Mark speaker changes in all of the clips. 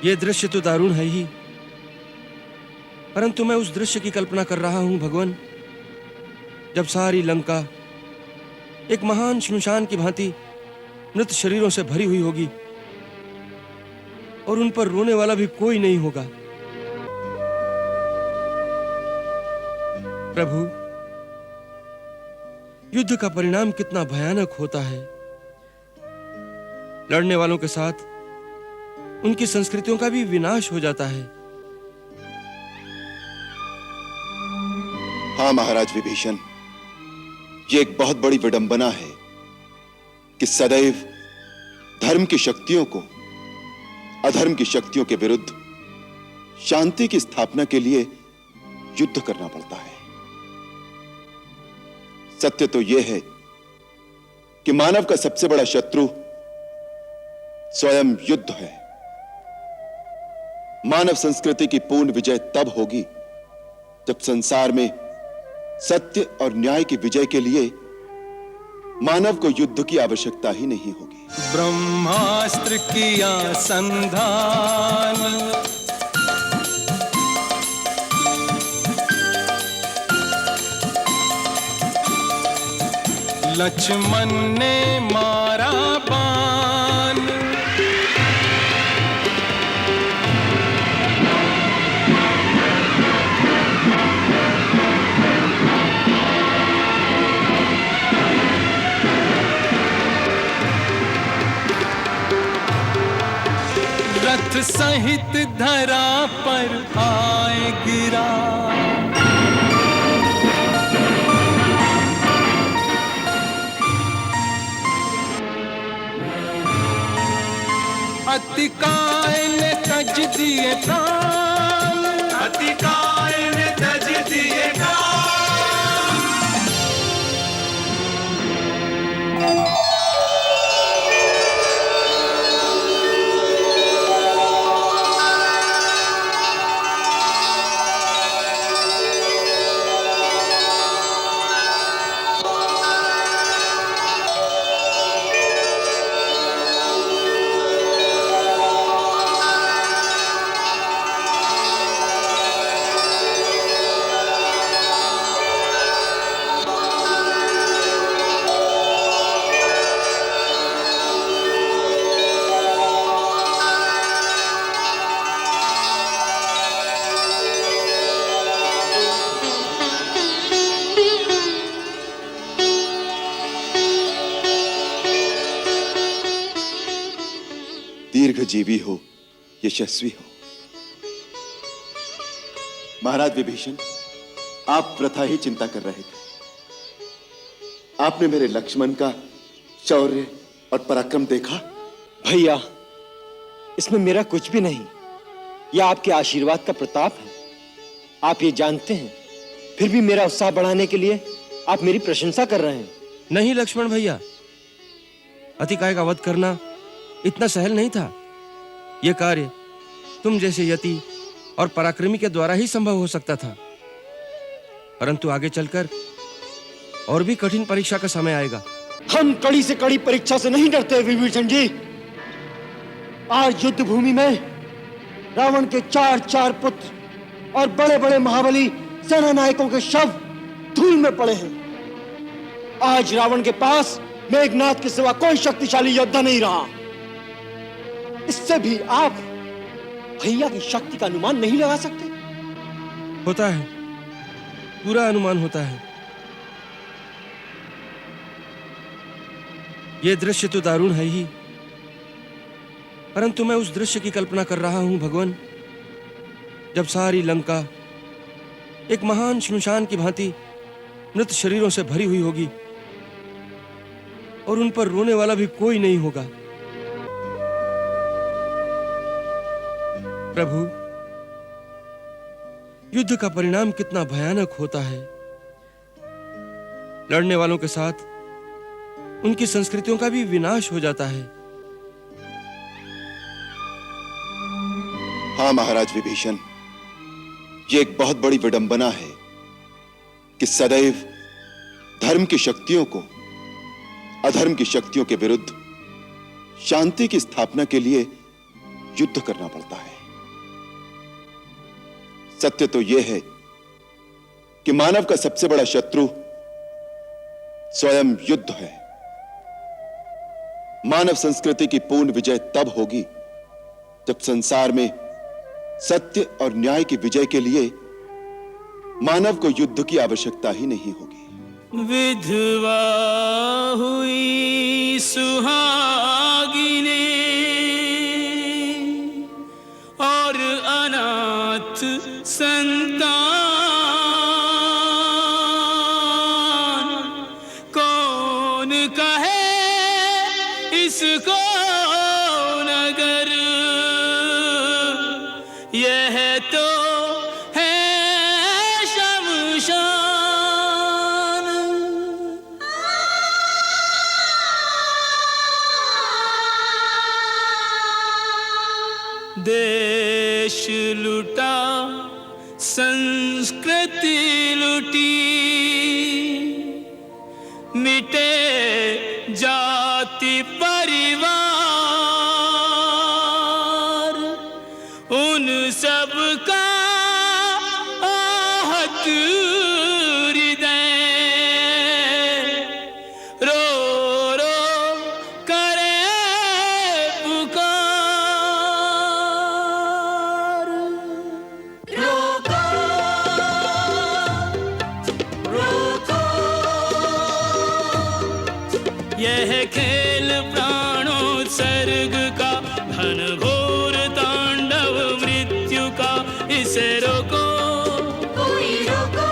Speaker 1: ये दृश्य तो दारुण है ही, परंतु मैं उस दृश्य की कल्पना कर रहा हूं भगवान, जब सारी लंका एक महान श्मशान की भांति मृत शरीरों से भरी हुई होगी और उन पर रोने वाला भी कोई नहीं होगा। प्रभु, युद्ध का परिणाम कितना भयानक होता है। लड़ने वालों के साथ उनकी संस्कृतियों का भी विनाश हो जाता है।
Speaker 2: हाँ महाराज विभीषण, ये एक बहुत बड़ी विडंबना है कि सदैव धर्म की शक्तियों को अधर्म की शक्तियों के विरुद्ध शांति की स्थापना के लिए युद्ध करना पड़ता है। सत्य तो यह है कि मानव का सबसे बड़ा शत्रु स्वयं युद्ध है। मानव संस्कृति की पूर्ण विजय तब होगी जब संसार में सत्य और न्याय की विजय के लिए मानव को युद्ध की आवश्यकता ही नहीं होगी।
Speaker 3: ब्रह्मास्त्र किया संधान, लक्ष्मण ने मारा बाण, रथ सहित धरा पर आए गिरा, अतिकाय ने तज दिए प्राण, अतिकाय ने तज दिए प्राण।
Speaker 2: दीर्घजीवी हो, यशस्वी हो। महाराज विभीषण, आप वृथा ही चिंता कर रहे थे। आपने मेरे लक्ष्मण का शौर्य और पराक्रम देखा?
Speaker 4: भैया, इसमें मेरा कुछ भी नहीं, यह आपके आशीर्वाद का प्रताप है। आप ये जानते हैं, फिर भी मेरा उत्साह बढ़ाने के लिए आप मेरी प्रशंसा कर रहे हैं।
Speaker 1: नहीं लक्ष्मण भैया, अतिकाय का वध करना इतना सहल नहीं था। यह कार्य तुम जैसे यति और पराक्रमी के द्वारा ही संभव हो सकता था, परंतु आगे चलकर और भी कठिन परीक्षा का समय आएगा।
Speaker 4: हम कड़ी से कड़ी परीक्षा से नहीं डरते विभीषण जी। आज युद्ध भूमि में रावण के चार पुत्र और बड़े बड़े महाबली सेना नायकों के शव धूल में पड़े हैं। आज रावण के पास मेघनाथ के सिवा कोई शक्तिशाली योद्धा नहीं रहा। इससे भी आप भैया की शक्ति का अनुमान नहीं लगा सकते?
Speaker 1: होता है, पूरा अनुमान होता है। यह दृश्य तो दारुण है ही, परंतु मैं उस दृश्य की कल्पना कर रहा हूं भगवान, जब सारी लंका एक महान श्मशान की भांति मृत शरीरों से भरी हुई होगी और उन पर रोने वाला भी कोई नहीं होगा। प्रभु, युद्ध का परिणाम कितना भयानक होता है। लड़ने वालों के साथ उनकी संस्कृतियों का भी विनाश हो जाता है।
Speaker 2: हाँ महाराज विभीषण, ये एक बहुत बड़ी विडंबना है कि सदैव धर्म की शक्तियों को अधर्म की शक्तियों के विरुद्ध शांति की स्थापना के लिए युद्ध करना पड़ता है। सत्य तो यह है कि मानव का सबसे बड़ा शत्रु स्वयं युद्ध है। मानव संस्कृति की पूर्ण विजय तब होगी जब संसार में सत्य और न्याय की विजय के लिए मानव को युद्ध की आवश्यकता ही नहीं होगी।
Speaker 3: विधवा हुई सुहागिने और अनाथ संतान, कौन कहे इसको नगर, यह तो है शमशान। देश लुटा, संस्कृति लुटी, मिटे जाति परिवार, उन सब का आहत हृदय रो रो करे पुकार। रोको रोको यह खेल प्राणोत्सर्ग का, घन घोर तांडव मृत्यु का, इसे रोको कोई रोको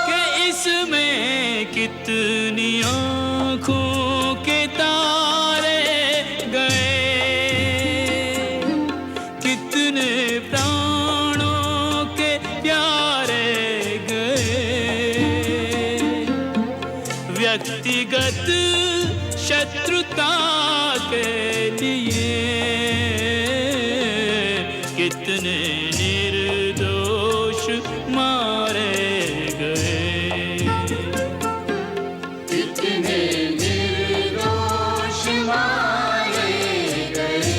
Speaker 3: कि इसमें कितनी आंखों के तारे गए, कितने प्राणों के प्यारे गए। व्यक्तिगत शत्रुता के लिए कितने निर्दोष मारे गए, कितने निर्दोष मारे गए।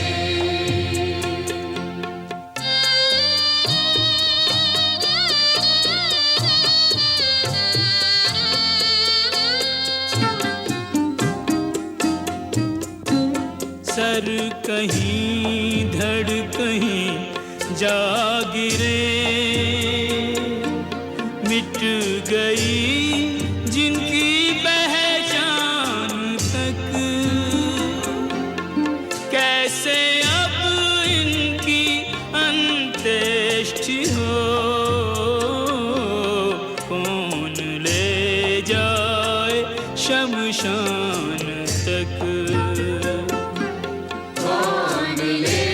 Speaker 3: सर कहीं धड़ कहीं जा गिरे, मिट गई जिनकी पहचान तक, कैसे अब इनकी अंत्येष्टि हो, कौन ले जाए शमशान तक, कौन ले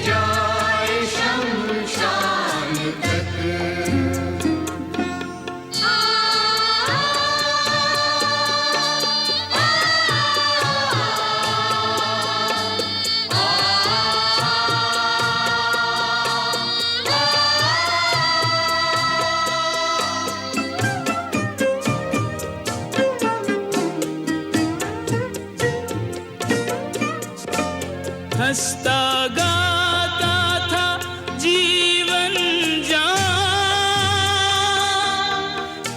Speaker 3: जाए शमशान तक। हंसता गाता था जीवन जान,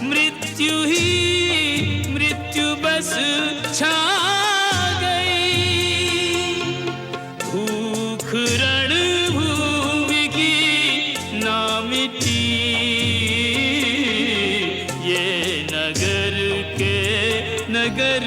Speaker 3: मृत्यु ही मृत्यु बस छा गई, भूख रणभूमि की ना मिटी, ये नगर के नगर